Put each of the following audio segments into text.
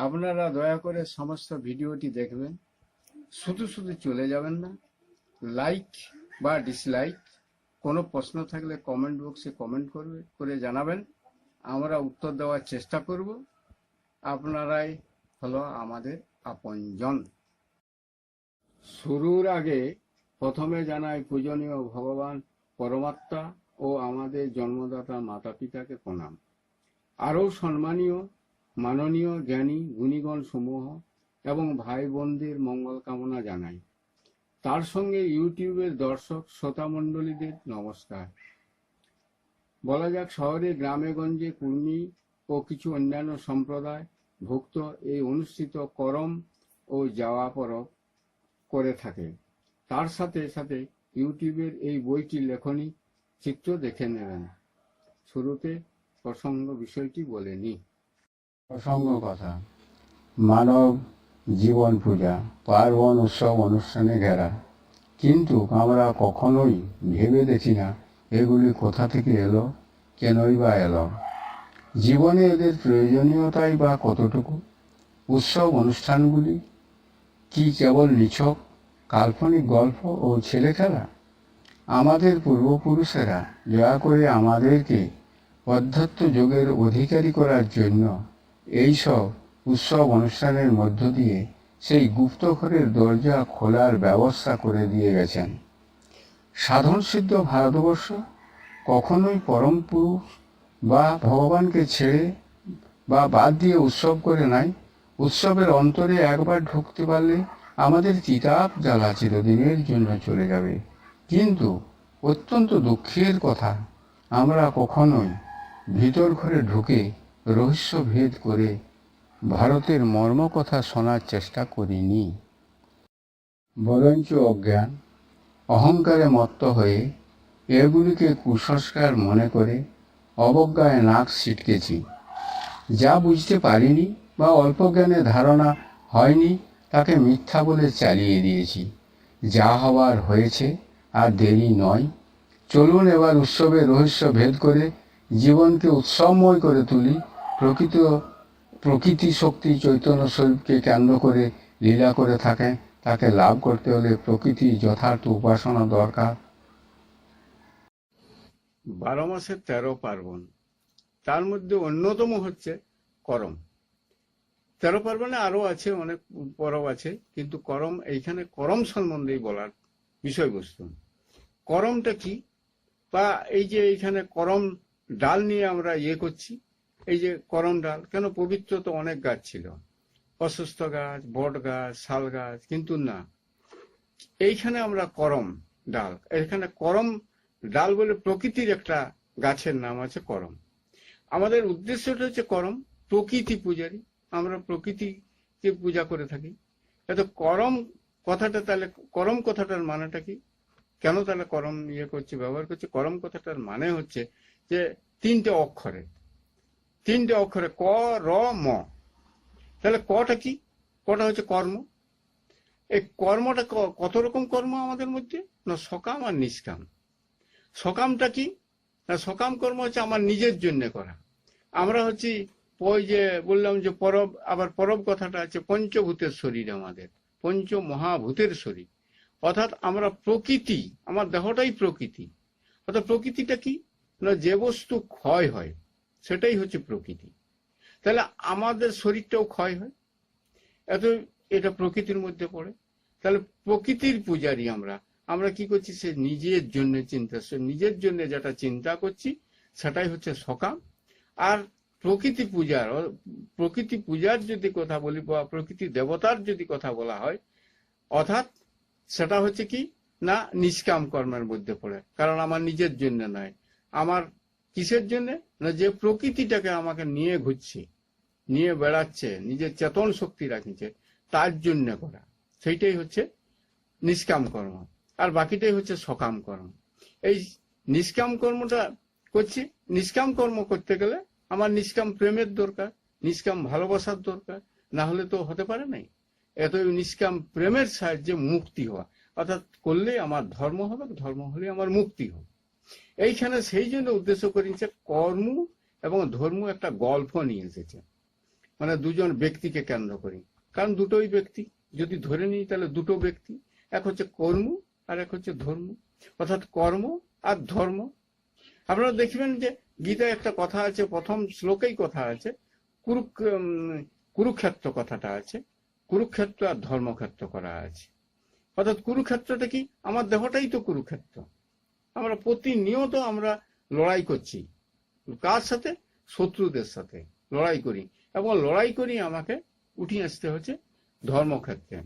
আপনারা দয়া করে সমস্ত ভিডিওটি দেখবেন, শুধু শুধু চলে যাবেন না। লাইক বা ডিসলাইক, কোনো প্রশ্ন থাকলে কমেন্ট বক্সে কমেন্ট করে জানাবেন, আমরা উত্তর দেওয়ার চেষ্টা করব। আপনারাই হলো আমাদের আপনজন। শুরুর আগে প্রথমে জানাই পূজনীয় ভগবান পরমাত্মা ও আমাদের জন্মদাতা মাতা পিতাকে প্রণাম। আরও সম্মানীয় মাননীয় জ্ঞানী গুণীগণ সমূহ এবং ভাই বোনদের মঙ্গল কামনা জানাই। তার সঙ্গে ইউটিউবের দর্শক শ্রোতা মণ্ডলীদের নমস্কার। বলা যাক, শহরে গ্রামে গঞ্জে কুর্মী ও কিছু অন্যান্য সম্প্রদায় ভুক্ত এই অনুষ্ঠিত করম ও যাওয়া পরব করে থাকে। তার সাথে সাথে ইউটিউবের এই বইটি লেখনী চিত্র দেখে নেবেন। শুরুতে প্রসঙ্গ বিষয়টি বলে নি। প্রসঙ্গ কথা, মানব জীবন পূজা পার্বণ উৎসব অনুষ্ঠানে ঘেরা, কিন্তু আমরা কখনোই ভেবে দেখি না এগুলি কোথা থেকে এলো, কেনই বা এলো, জীবনে এদের প্রয়োজনীয়তাই বা কতটুকু। উৎসব অনুষ্ঠানগুলি কি কেবল নিছক কাল্পনিক গল্প ও ছেলে খেলা? আমাদের পূর্বপুরুষেরা দয়া করে আমাদেরকে অধ্যাত্ম যোগের অধিকারী করার জন্য এইসব উৎসব অনুষ্ঠানের মধ্য দিয়ে সেই গুপ্তঘরের দরজা খোলার ব্যবস্থা করে দিয়ে গেছেন। সাধন সিদ্ধ ভারতবর্ষ কখনোই পরম পুরুষ বা ভগবানকে ছেড়ে বা বাদ দিয়ে উৎসব করে নাই। উৎসবের অন্তরে একবার ঢুকতে পারলে আমাদের তিতাব জ্বালা চিরদিনের জন্য চলে যাবে। কিন্তু অত্যন্ত দুঃখের কথা, আমরা কখনোই ভিতর ঘরে ঢুকে রহস্য ভেদ করে ভারতের মর্ম কথা শোনার চেষ্টা করিনি। বরঞ্চ অজ্ঞান অহংকারে মত্ত হয়ে এগুলিকে কুসংস্কার মনে করে অবজ্ঞায় নাক ছিটকেছি। যা বুঝতে পারিনি বা অল্প জ্ঞানে ধারণা হয়নি তাকে মিথ্যা বলে চালিয়ে দিয়েছি। যা হওয়ার হয়েছে, আর দেরি নয়। চলুন এবার উৎসবের রহস্য ভেদ করে জীবনকে উৎসবময় করে তুলি। প্রকৃতি শক্তি চৈতন্য স্বরূপকে কেন্দ্র করে লীলা করে থাকেন, তাকে লাভ করতে হলে প্রকৃতির যথার্থ উপাসনা দরকার। 12 মাসে 13 পার্বণ, তার মধ্যে অন্যতম হচ্ছে করম। 13 পার্বণে আরো আছে, অনেক পরব আছে, কিন্তু করম এইখানে করম সম্বন্ধেই বলার বিষয়বস্তু। করমটা কি, বা এই যে এইখানে করম ডাল নিয়ে আমরা করছি, এই যে করম ডাল কেন? পবিত্র তো অনেক গাছ ছিল, অসুস্থ গাছ, বট গাছ, শাল গাছ, কিন্তু না, এইখানে আমরা করম ডাল, এখানে করম ডাল বলে প্রকৃতির একটা গাছের নাম আছে করম। আমাদের উদ্দেশ্যটা হচ্ছে করম, প্রকৃতি পূজারী, আমরা প্রকৃতিকে পূজা করে থাকি। এত করম কথাটা, তাহলে করম কথাটার মানেটা কি? কেন তাহলে করম করছি, ব্যবহার করছি? করম কথাটার মানে হচ্ছে যে তিনটে অক্ষরে ক, র, ম। তাহলে কটা কি? কটা হচ্ছে কর্ম। এই কর্মটা কত রকম কর্ম আমাদের মধ্যে? না, সকাম আর নিষ্কাম। সকামটা কি? না, সকাম কর্ম হচ্ছে আমার নিজের জন্য করা। আমরা হচ্ছি ওই যে বললাম যে পরব, আবার পরব কথাটা আছে পঞ্চভূতের শরীর, আমাদের পঞ্চ মহাভূতের শরীর, অর্থাৎ আমরা প্রকৃতি, আমার দেহটাই প্রকৃতি। অর্থাৎ প্রকৃতিটা কি না, যে বস্তু ক্ষয় হয় সেটাই হচ্ছে প্রকৃতি। তাহলে আমাদের শরীরটাও ক্ষয় হয়, এত এটা প্রকৃতির মধ্যে পড়ে। তাহলে প্রকৃতির পূজারী আমরা কি করছি? সে নিজের জন্য চিন্তা, সে নিজের জন্য যেটা চিন্তা করছি সেটাই হচ্ছে সকাম। আর প্রকৃতি পূজার যদি কথা বলি বা প্রকৃতি দেবতার যদি কথা বলা হয়, অর্থাৎ সেটা হচ্ছে কি না, নিষ্কাম কর্মের মধ্যে পড়ে। কারণ আমার নিজের জন্য নয়, আমার কিসের জন্য না, যে প্রকৃতিটাকে আমাকে নিয়ে ঘুরছে, নিয়ে বেড়াচ্ছে, নিজের চেতন শক্তি রাখছে, তার জন্য করা, সেইটাই হচ্ছে নিষ্কাম কর্ম। আর বাকিটাই হচ্ছে সকাম কর্ম। এই নিষ্কাম কর্মটা করছি, নিষ্কাম কর্ম করতে গেলে আমার নিষ্কাম প্রেমের দরকার, নিষ্কাম ভালোবাসার দরকার, না হলে তো হতে পারে নাই। এত নিষ্কাম প্রেমের সাহায্যে মুক্তি হওয়া, অর্থাৎ করলে আমার ধর্ম হবে, ধর্ম হলে আমার মুক্তি হবে। এইখানে সেই জন্য উদ্দেশ্য করেছে কর্ম এবং ধর্ম একটা গল্প নিয়ে এসেছে। মানে দুজন ব্যক্তিকে কেন্দ্র করি, কারণ দুটোই ব্যক্তি। যদি ধরে নিই তাহলে দুটো ব্যক্তি, এক হচ্ছে কর্ম আর এক হচ্ছে ধর্ম, অর্থাৎ কর্ম আর ধর্ম। আপনারা দেখবেন যে গীতায় একটা কথা আছে, প্রথম শ্লোকেই কথা আছে, কুরুক্ষেত্র কথাটা আছে, কুরুক্ষেত্র আর ধর্মক্ষেত্র করা আছে। অর্থাৎ কুরুক্ষেত্রটা কি, আমার দেহটাই তো কুরুক্ষেত্র। আমরা প্রতিনিয়ত আমরা লড়াই করছি, কার সাথে? শত্রুদের সাথে লড়াই করি, এবং লড়াই করি আমাকে উঠিয়ে আসতে হচ্ছে ধর্মক্ষেত্রে।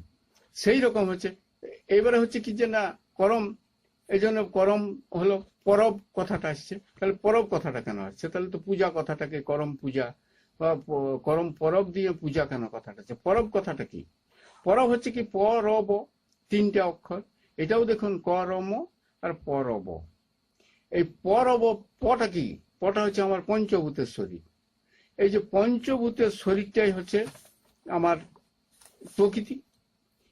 সেই রকম হচ্ছে এইবারে হচ্ছে কি যে না করম, এই জন্য করম হলো পরব কথাটা আসছে। তাহলে পরব কথাটা কেন আসছে? তাহলে তো পূজা কথাটাকে করম পূজা বা করম পরব দিয়ে পূজা কেন কথাটা আছে? পরব কথাটা কি? পরব হচ্ছে কি পরব, তিনটা অক্ষর। এটাও দেখুন করম আর পরব। এই পরব, পটা কি? পটা হচ্ছে আমার পঞ্চভূতের শরীর। এই যে পঞ্চভূতের শরীরটাই হচ্ছে আমার প্রকৃতি।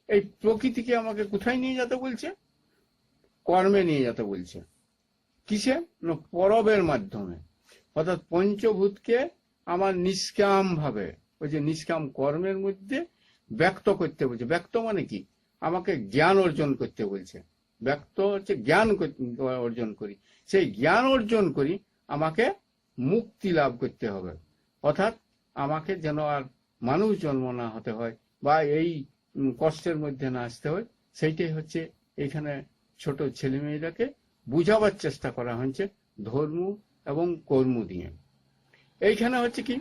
এই প্রকৃতিকে আমাকে কোথায় নিয়ে যেতে বলছে? কর্মে নিয়ে যেতে বলছে। কিসে? না পরবের মাধ্যমে। অর্থাৎ পঞ্চভূতকে আমার নিষ্কাম ভাবে, ওই যে নিষ্কাম কর্মের মধ্যে ব্যক্ত করতে বলছে। ব্যক্ত মানে কি? আমাকে জ্ঞান অর্জন করতে বলছে। ব্যক্ত হচ্ছে জ্ঞান অর্জন করি, সেই জ্ঞান অর্জন করি আমাকে মুক্তি লাভ করতে হবে। অর্থাৎ আমাকে যেন আর মানুষ জন্ম না হতে হয় বা এই কষ্টের মধ্যে না আসতে হয়, সেইটাই হচ্ছে এখানে ছোট ছেলে মেয়েরাকে বুঝাবার চেষ্টা করা হয়েছে ধর্ম এবং কর্ম দিয়ে। এইখানে হচ্ছে কি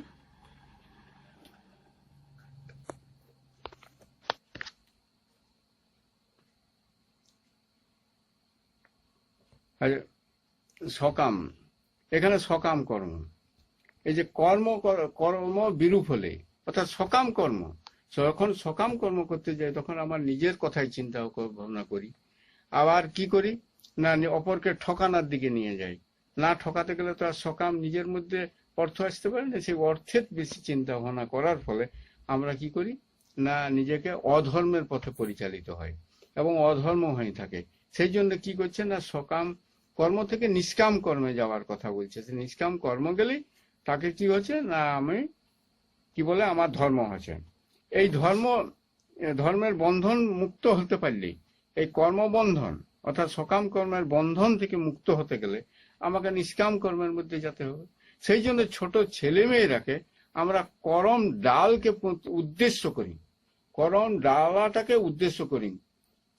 সকাম, এখানে সকাম কর্ম, এই যে কর্ম কর্ম বিরূপ হলে অর্থাৎ সকাম কর্ম, যখন সকাম কর্ম করতে যাই তখন আমার নিজের কথাই চিন্তা ভাবনা করি, আবার কি করি না অপরকে ঠকানোর দিকে নিয়ে যাই। না ঠকাতে গেলে তো আর সকাম নিজের মধ্যে অর্থ আসতে পারে না। সেই অর্থের বেশি চিন্তা ভাবনা করার ফলে আমরা কি করি না নিজেকে অধর্মের পথে পরিচালিত হয় এবং অধর্ম হয়ে থাকে। সেই জন্য কি করছে না সকাম কর্ম থেকে নিষ্কাম কর্মে যাওয়ার কথা বলছে। নিষ্কাম কর্ম গেলেই তাকে কি হচ্ছে না আমি কি বলে আমার ধর্ম আছে। এই ধর্মের বন্ধন মুক্ত হতে পারলেই, এই কর্মবন্ধন অর্থাৎ সকাম কর্মের বন্ধন থেকে মুক্ত হতে গেলে আমাকে নিষ্কাম কর্মের মধ্যে যেতে হবে। সেই জন্য ছোট ছেলে মেয়েরাকে আমরা করম ডালকে উদ্দেশ্য করি, করম ডালাটাকে উদ্দেশ্য করি।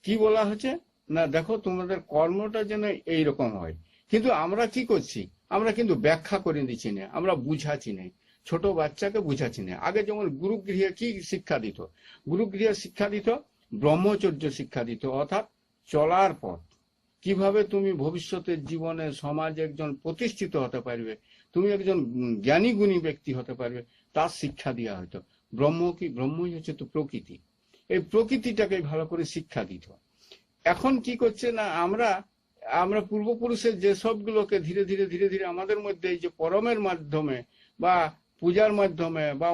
কি বলা হচ্ছে না দেখো তোমাদের কর্মটা যেন এইরকম হয়। কিন্তু আমরা কি করছি? আমরা কিন্তু ব্যাখ্যা করে দিচ্ছি না, আমরা বুঝাচ্ছি না, ছোট বাচ্চাকে বুঝাচ্ছি না। আগে যেমন গুরুগৃহে কি শিক্ষা দিত? গুরুগৃহে শিক্ষা দিত ব্রহ্মচর্য শিক্ষা দিত, অর্থাৎ চলার পথ, কিভাবে তুমি ভবিষ্যতের জীবনে সমাজে একজন প্রতিষ্ঠিত হতে পারবে, তুমি একজন জ্ঞানী গুণী ব্যক্তি হতে পারবে, তার শিক্ষা দেওয়া হতো। ব্রহ্ম কি? ব্রহ্মই হচ্ছে তো প্রকৃতি। এই প্রকৃতিটাকে ভালো করে শিক্ষা দিত। এখন কি করছে না আমরা পূর্বপুরুষের যে সবগুলোকে ধীরে ধীরে ধীরে ধীরে আমাদের মধ্যে এই যে পরমের মাধ্যমে বা পূজার মাধ্যমে বা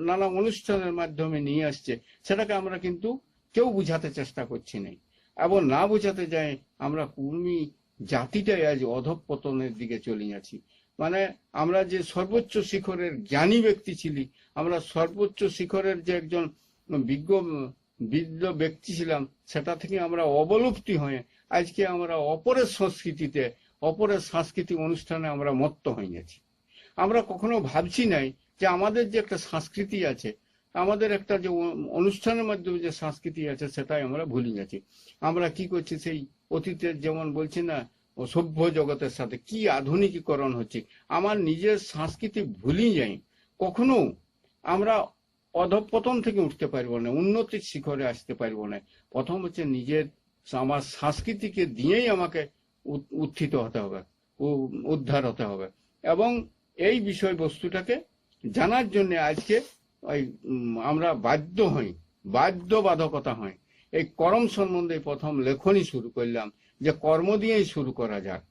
নানা অনুষ্ঠানের মাধ্যমে নিয়ে আসছে, সেটাকে আমরা কিন্তু কেউ বুঝাতে চেষ্টা করছি না। এবং না বুঝাতে যাই আমরা কুর্মী জাতিটাই আজ অধঃপতনের দিকে চলে যাচ্ছি। মানে আমরা যে সর্বোচ্চ শিখরের জ্ঞানী ব্যক্তি ছিলি, আমরা সর্বোচ্চ শিখরের যে একজন বিজ্ঞ ব্যক্তি ছিলাম, সেটা থেকে আমরা অবলুপ্তি হয়ে আজকে আমরা অপরের সংস্কৃতিতে, অপরের সাংস্কৃতিক অনুষ্ঠানে আমরা মত্ত হয়ে গেছি। আমরা কখনো ভাবছি নাই যে আমাদের যে একটা সংস্কৃতি আছে, আমাদের একটা যে অনুষ্ঠানের মাধ্যমে যে সংস্কৃতি আছে, সেটাই আমরা ভুলে গেছি। আমরা কি করছি সেই অতীতের, যেমন বলছি না সভ্য জগতের সাথে কি আধুনিকীকরণ হচ্ছে, আমার নিজের সংস্কৃতি ভুলি যাই। কখনো আমরা অধঃপতন থেকে উঠতে পারবো না, উন্নতির শিখরে আসতে পারবো না। প্রথম হচ্ছে নিজের আমার সংস্কৃতিকে দিয়েই আমাকে উত্থিত হতে হবে, উদ্ধার হতে হবে। এবং এই বিষয়বস্তুটাকে জানার জন্য আজকে ওই আমরা বাধ্যবাধকতা হয় এই কর্ম সম্বন্ধে প্রথম লেখনী শুরু করলাম, যে কর্ম দিয়েই শুরু করা যাক।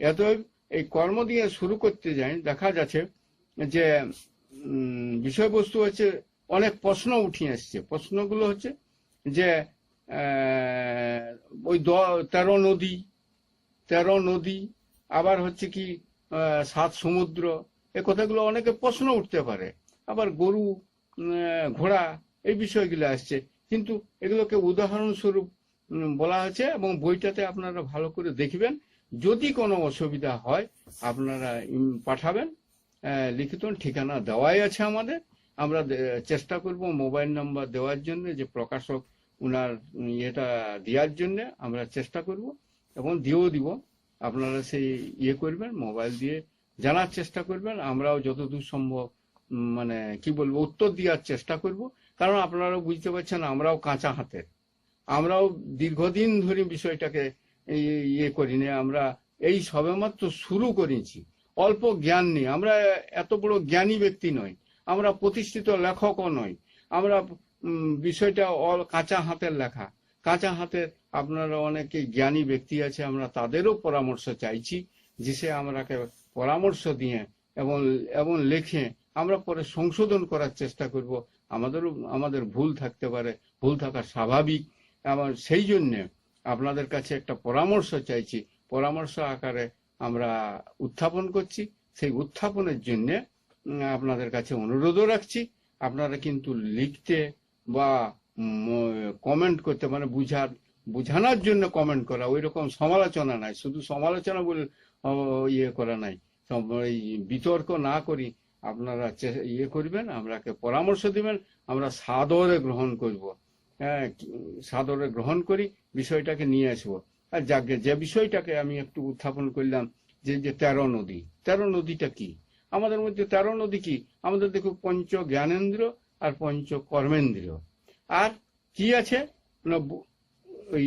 এত এই কর্ম দিয়ে শুরু করতে যাই দেখা যাচ্ছে যে বিষয়বস্তু হচ্ছে অনেক প্রশ্ন উঠে আসছে। প্রশ্নগুলো হচ্ছে যে ওই 13 নদী, আবার হচ্ছে কি 7 সমুদ্র, এ কথাগুলো অনেকে প্রশ্ন উঠতে পারে। আবার গরু, ঘোড়া, এই বিষয়গুলো আসছে, কিন্তু এগুলোকে উদাহরণস্বরূপ বলা হয়েছে এবং বইটাতে আপনারা ভালো করে দেখবেন। যদি কোনো অসুবিধা হয় আপনারা পাঠাবেন, লিখিত ঠিকানা দেওয়াই আছে আমাদের। আমরা চেষ্টা করব মোবাইল নাম্বার দেওয়ার জন্য, যে প্রকাশক উনার ইয়েটা দেওয়ার জন্য আমরা চেষ্টা করব এবং দিয়েও দিব। আপনারা সেই করবেন, মোবাইল দিয়ে জানার চেষ্টা করবেন। আমরাও যতদূর সম্ভব মানে কি বলবো উত্তর দেওয়ার চেষ্টা করব। কারণ আপনারাও বুঝতে পারছেন আমরাও কাঁচা হাতের, আমরাও দীর্ঘদিন ধরে বিষয়টাকে করিনি। আমরা এই সবেমাত্র শুরু করেছি, অল্প জ্ঞান নিয়ে। আমরা এত বড় জ্ঞানী ব্যক্তি নই, আমরা প্রতিষ্ঠিত লেখকও নই। আমরা বিষয়টা কাঁচা হাতের লেখা, কাঁচা হাতের। আপনারা অনেকে জ্ঞানী ব্যক্তি আছে, আমরা তাদেরও পরামর্শ চাইছি, যে সে আমরাকে পরামর্শ দিয়ে এবং লেখে আমরা পরে সংশোধন করার চেষ্টা করব। আমাদের ভুল থাকতে পারে, ভুল থাকা স্বাভাবিক। আবার সেই জন্য আপনাদের কাছে একটা পরামর্শ চাইছি, পরামর্শ আকারে আমরা উত্থাপন করছি। সেই উত্থাপনের জন্য আপনাদের কাছে অনুরোধও রাখছি। আপনারা কিন্তু লিখতে বা কমেন্ট করতে, মানে বুঝানোর জন্য কমেন্ট করা, ওই রকম সমালোচনা নাই। শুধু সমালোচনা বলে করা নাই, এই বিতর্ক না করি আপনারা করবেন, আমরাকে পরামর্শ দিবেন, আমরা সাদরে গ্রহণ করব। হ্যাঁ, সাদরে গ্রহণ করি, বিষয়টাকে নিয়ে আসবো। আর যাকে যে বিষয়টাকে আমি একটু উত্থাপন করলাম, যে 13 নদী, 13 নদীটা কি? আমাদের মধ্যে 13 নদী কি? আমাদের দেখো পঞ্চ জ্ঞানেন্দ্র আর পঞ্চ কর্মেন্দ্র, আর কি আছে না ওই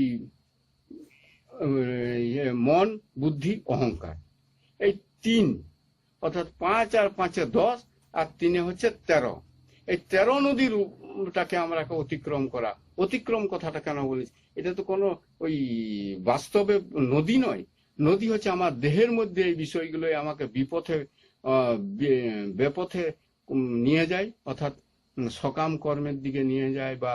মন, বুদ্ধি, অহংকার। এই 3, অর্থাৎ 5 আর 5 10 আর 3 হচ্ছে 13। এই 13 নদীরটাকে আমরা অতিক্রম করা। অতিক্রম কথাটা কেন বলিস? এটা তো কোনো ওই বাস্তবে নদী নয়। নদী হচ্ছে আমার দেহের মধ্যে এই বিষয়গুলো আমাকে বেপথে নিয়ে যায়, অর্থাৎ সকাম কর্মের দিকে নিয়ে যায় বা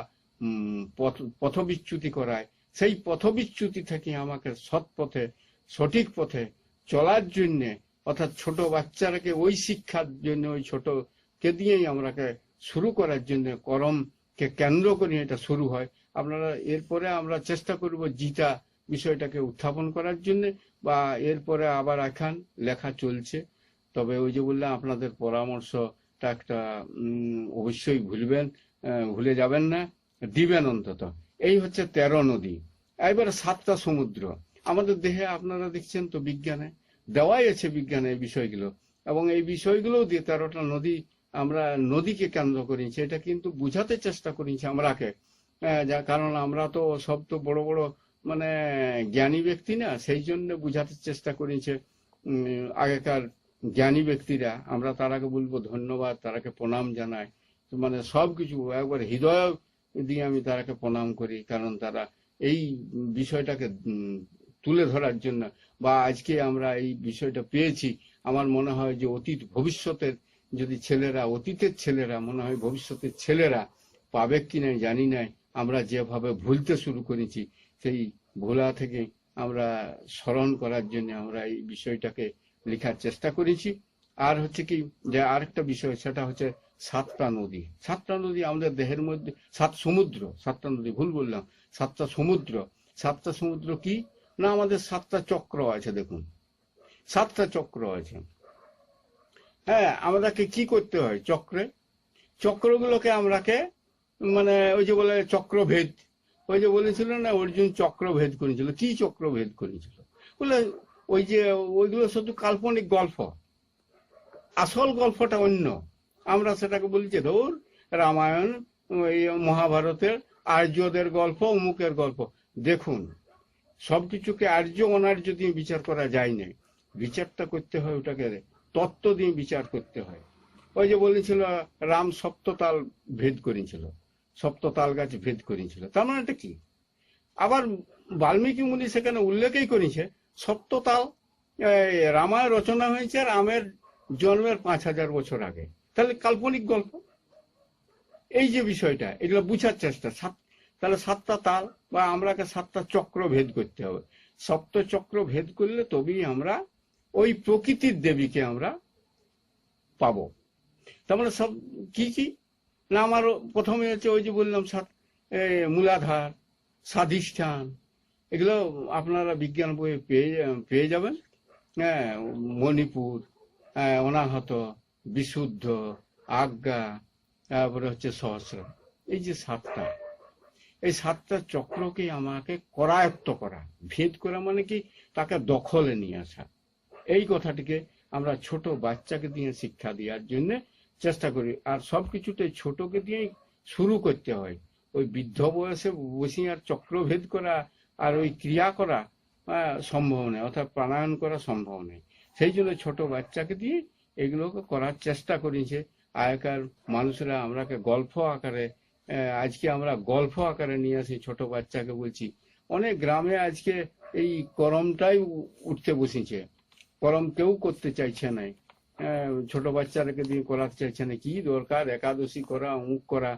পথবিচ্যুতি করায়। সেই পথবিচ্যুতি থেকে আমাকে সৎ পথে, সঠিক পথে চলার জন্যে, অর্থাৎ ছোট বাচ্চারাকে ওই শিক্ষার জন্য, ওই ছোটকে দিয়েই আমরাকে শুরু করার জন্য, কর্মকে কেন্দ্র করে এটা শুরু হয়। আপনারা এরপরে আমরা চেষ্টা করব গীতা বিষয়টাকে উত্থাপন করার জন্য, বা এরপরে আবার এখন লেখা চলছে। তবে ওই যে বললাম, আপনাদের পরামর্শটা একটা অবশ্যই ভুলে যাবেন না, দিবেন অন্তত। এই হচ্ছে 13 নদী। এবারে 7টা সমুদ্র আমাদের দেহে। আপনারা দেখছেন তো বিজ্ঞানে দেওয়াই আছে, বিজ্ঞানে এই বিষয়গুলো, এবং এই বিষয়গুলো দিয়ে 13টা নদী আমরা নদীকে কেন্দ্র করেছি। এটা কিন্তু বুঝাতে চেষ্টা করেছি আমরাকে, যা কারণ আমরা তো সব তো বড় বড় মানে জ্ঞানী ব্যক্তি না, সেই জন্য বুঝাতে চেষ্টা করেছে আগেকার জ্ঞানী ব্যক্তিরা। আমরা তারাকে বলবো ধন্যবাদ, তারাকে প্রণাম জানাই। মানে সবকিছু একবার হৃদয় দিয়ে আমি তারাকে প্রণাম করি, কারণ তারা এই বিষয়টাকে তুলে ধরার জন্য, বা আজকে আমরা এই বিষয়টা পেয়েছি। আমার মনে হয় যে অতীত ভবিষ্যতের যদি ছেলেরা, অতীতের ছেলেরা, মনে হয় ভবিষ্যতের ছেলেরা পাবে কি নাই জানি নাই। আমরা যেভাবে ভুলতে শুরু করেছি, সেই ভোলা থেকে আমরা স্মরণ করার জন্য আমরা এই বিষয়টাকে লেখার চেষ্টা করেছি। আর হচ্ছে কি, যে আরেকটা বিষয়, সেটা হচ্ছে 7টা নদী। 7টা নদী আমাদের দেহের মধ্যে, 7 সমুদ্র, 7টা নদী ভুল বললাম, 7টা সমুদ্র। 7টা সমুদ্র কি না, আমাদের 7টা চক্র আছে। দেখুন, 7টা চক্র আছে। হ্যাঁ, আমাদেরকে কি করতে হয়? চক্রগুলোকে আমরাকে মানে ওই যে বলে চক্রভেদ, ওই যে বলেছিল না অর্জুন চক্রভেদ করেছিল। কি চক্রভেদ করেছিল? বলে ওই যে ওইগুলো শুধু কাল্পনিক গল্প, আসল গল্পটা অন্য। আমরা সেটাকে বলি যে ধর রামায়ণ, এই মহাভারতের আর্যদের গল্প, অমুকের গল্প। দেখুন, সবকিছুকে আর্য অনার্য দিয়ে বিচার করা যায় না। বিচারটা করতে হয় ওটাকে তত্ত্ব দিয়ে বিচার করতে হয়। ওই যে বলেছিল রাম সপ্ততাল ভেদ করেছিল, সপ্ততাল গাছ ভেদ করেছিল, তার মানে এটা কি? আবার বাল্মীকি মুনি সেখানে উল্লেখই করেছে সপ্ততাল রামায়ণ রচনা হয়েছে রামের জন্মের 5000 বছর আগে। তাহলে কাল্পনিক গল্প। এই যে বিষয়টা, এগুলো বুঝার চেষ্টা। তাহলে 7টা তাল বা আমরাকে 7টা চক্র ভেদ করতে হবে। সপ্ত চক্র ভেদ করলে তবেই আমরা ওই প্রকৃতির দেবীকে আমরা পাবো। তার মানে সব কি কি না, আমার প্রথমে হচ্ছে ওই যে বললাম মূলাধার, স্বাধিষ্ঠান, এগুলো আপনারা বিজ্ঞান বইয়ে পেয়ে যাবেন। হ্যাঁ, মণিপুর, অনাহত, বিশুদ্ধ, আজ্ঞা, তারপরে হচ্ছে সহস্র। এই যে সাতটা, এই সাতটা চক্রকে আমাকে করায়ত্ত করা, ভেদ করা মানে কি, তাকে দখলে নিয়ে আসা। এই কথাটিকে আমরা ছোট বাচ্চাকে দিয়ে শিক্ষা দেওয়ার জন্য চেষ্টা করি। আর সবকিছুটাই ছোটকে দিয়েই শুরু করতে হয়। ওই বৃদ্ধ বয়সে বসে আর চক্রভেদ করা আর ওই ক্রিয়া করা সম্ভব নয়, অর্থাৎ প্রাণায়াম করা সম্ভব নয়। সেই জন্য ছোট বাচ্চাকে দিয়ে এগুলোকে করার চেষ্টা করেছে আগেকার মানুষরা। আমরাকে গল্প আকারে, আজকে আমরা গল্প আকারে নিয়ে আসি, ছোট বাচ্চাকে বলছি। অনেক গ্রামে আজকে এই করমটাই উঠতে বসেছে, করম কেউ করতে চাইছে না, ছোট বাচ্চারাকে দিয়ে করাতে চাইছে না। কি দরকার একাদশী করা, অমুক করা।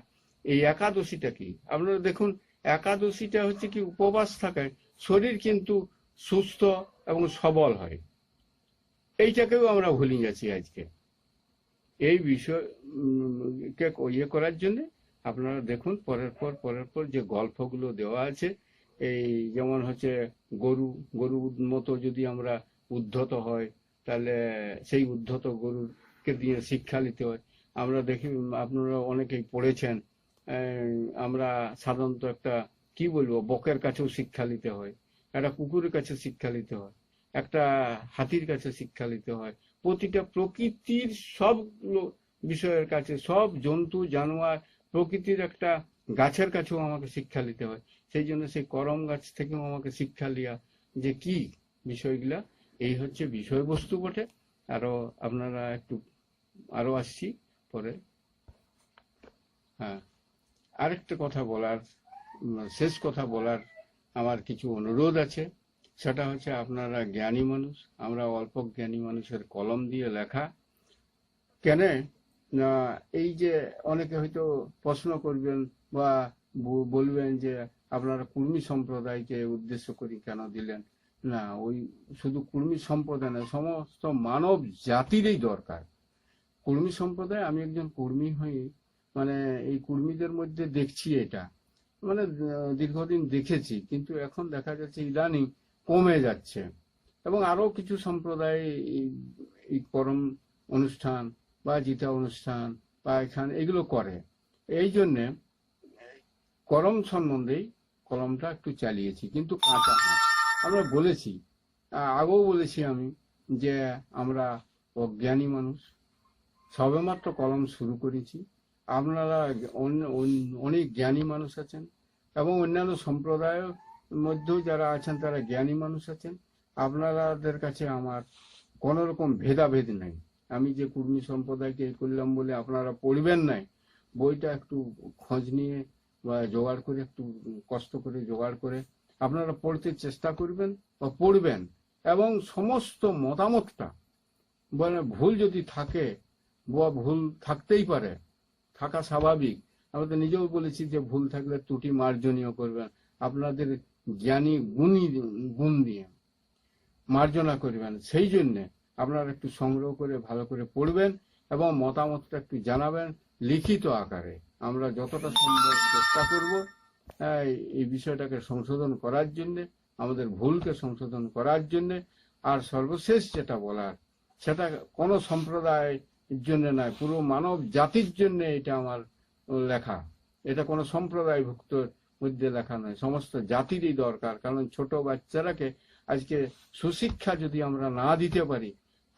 এই একাদশীটা কি, আপনারা দেখুন, একাদশীটা হচ্ছে কি উপবাস থাকে, শরীর কিন্তু সুস্থ এবং সবল হয়। এইটাকেও আমরা ভুলে যাচ্ছি আজকে। এই বিষয় কে ইয়ে করার জন্য আপনারা দেখুন পরের পর যে গল্পগুলো দেওয়া আছে, এই যেমন হচ্ছে গরুর মতো যদি আমরা উদ্ধত হয়, তাহলে সেই উদ্ধত গরুকে দিয়ে শিক্ষা নিতে হয়। আমরা দেখি, আপনারা অনেকেই পড়েছেন, আমরা সাধারণত একটা কি বলবো, বকের কাছেও শিক্ষা নিতে হয়, একটা কুকুরের কাছে শিক্ষা নিতে হয়, একটা হাতির কাছে শিক্ষা নিতে হয়, প্রতিটা প্রকৃতির সব বিষয়ের কাছে, সব জন্তু জানোয়ার, প্রকৃতির একটা গাছের কাছেও আমাকে শিক্ষা নিতে হয়। সেই জন্য সেই করম গাছ থেকেও আমাকে শিক্ষা লিয়া যে কি বিষয়গুলা। এই হচ্ছে বিষয়বস্তু বটে। আরো আপনারা একটু আরো আসছি পরে। হ্যাঁ, আরেকটা কথা বলার, শেষ কথা বলার আমার কিছু অনুরোধ আছে। সেটা হচ্ছে, আপনারা জ্ঞানী মানুষ, আমরা অল্প জ্ঞানী মানুষের কলম দিয়ে লেখা কেন না, এই যে অনেকে হয়তো প্রশ্ন করবেন বা বলবেন যে আপনারা কুর্মী সম্প্রদায়কে উদ্দেশ্য করি কেন দিলেন। না, ওই শুধু কুর্মী সম্প্রদায় না, সমস্ত মানব জাতিরই দরকার কুর্মী সম্প্রদায়। আমি একজন কুর্মী হয়ে মানে এই কুর্মীদের মধ্যে দেখছি এটা, মানে দীর্ঘদিন দেখেছি, কিন্তু এখন দেখা যাচ্ছে ইদানিং কমে যাচ্ছে। এবং আরো কিছু সম্প্রদায় এই করম অনুষ্ঠান বা জিতা অনুষ্ঠান বা এখানে এগুলো করে। এই জন্যে করম সম্বন্ধেই কলমটা একটু চালিয়েছি, কিন্তু কাঁচা হাত। আমরা বলেছি, আগেও বলেছি আমি, যে আমরা অজ্ঞানী মানুষ, সবেমাত্র কলম শুরু করেছি। আপনারা অনেক জ্ঞানী মানুষ আছেন, এবং অন্যান্য সম্প্রদায়ের মধ্যেও যারা আছেন তারা জ্ঞানী মানুষ আছেন। আপনাদের কাছে আমার কোন রকম ভেদাভেদ নাই। আমি যে কুর্মী সম্প্রদায়কে এই করলাম বলে আপনারা পড়বেন নাই, বইটা একটু খোঁজ নিয়ে বা জোগাড় করে, একটু কষ্ট করে জোগাড় করে আপনারা পড়তে চেষ্টা করবেন বা পড়বেন। এবং সমস্ত মতামতটা, মানে ভুল যদি থাকে, বা ভুল থাকতেই পারে, থাকা স্বাভাবিক। আমরা তো নিজেও বলেছি যে ভুল থাকলে ত্রুটি মার্জনীয় করবেন, আপনাদের জ্ঞানী গুণ দিয়ে মার্জনা করবেন। সেই জন্য আপনারা একটু সংগ্রহ করে ভালো করে পড়বেন এবং মতামতটা একটু জানাবেন লিখিত আকারে। আমরা যতটা সম্ভব চেষ্টা করব এই বিষয়টাকে সংশোধন করার জন্য, আমাদের ভুলকে সংশোধন করার জন্য। আর সর্বশেষ যেটা বলার, সেটা কোনো সম্প্রদায়ের জন্য নয়, পুরো মানব জাতির জন্য এটা আমার লেখা। এটা কোনো সম্প্রদায়ভুক্ত মধ্যে লেখা নয়, সমস্ত জাতিরই দরকার। কারণ ছোট বাচ্চারাকে আজকে সুশিক্ষা যদি আমরা না দিতে পারি,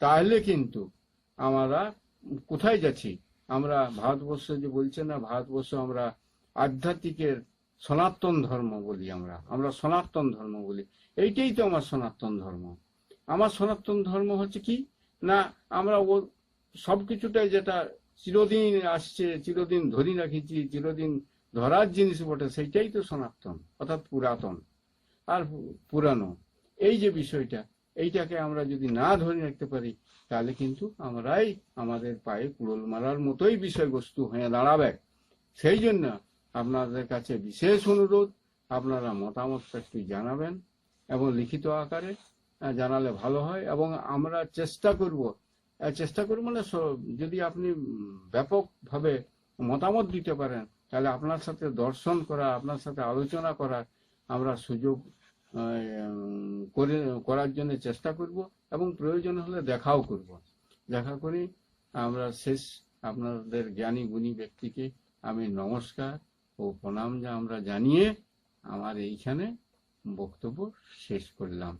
তাহলে কিন্তু আমরা কোথায় যাচ্ছি। আমরা ভারতবর্ষ যে বলছে না, ভারতবর্ষ আমরা আধ্যাত্মিকের সনাতন ধর্ম বলি, আমরা সনাতন ধর্ম বলি। এইটাই তো আমার সনাতন ধর্ম। আমার সনাতন ধর্ম হচ্ছে কি না, আমরা ও সবকিছুটাই যেটা চিরদিন আসছে, চিরদিন ধরি রাখিছি, চিরদিন ধরার জিনিস বটে, সেইটাই তো সনাতন, অর্থাৎ পুরাতন আর পুরানো। এই যে বিষয়টা, এইটাকে আমরা যদি না ধরে রাখতে পারি, তাহলে কিন্তু আমরাই আমাদের পায়ে কুড়োল মারার মতোই বিষয়বস্তু হয়ে দাঁড়াবে। সেই জন্য আপনাদের কাছে বিশেষ অনুরোধ, আপনারা মতামতটা একটু জানাবেন এবং লিখিত আকারে জানালে ভালো হয়। এবং আমরা চেষ্টা করব চেষ্টা করব না। যদি আপনি ব্যাপকভাবে মতামত দিতে পারেন, তাহলে আপনার সাথে দর্শন করা, আপনার সাথে আলোচনা করার আমরা সুযোগ করার জন্য চেষ্টা করব, এবং প্রয়োজন হলে দেখাও করব। দেখা করি আমরা শেষ আপনাদের জ্ঞানী গুণী ব্যক্তিকে আমি নমস্কার ও প্রণাম আমরা জানিয়ে আমার এইখানে বক্তব্য শেষ করলাম।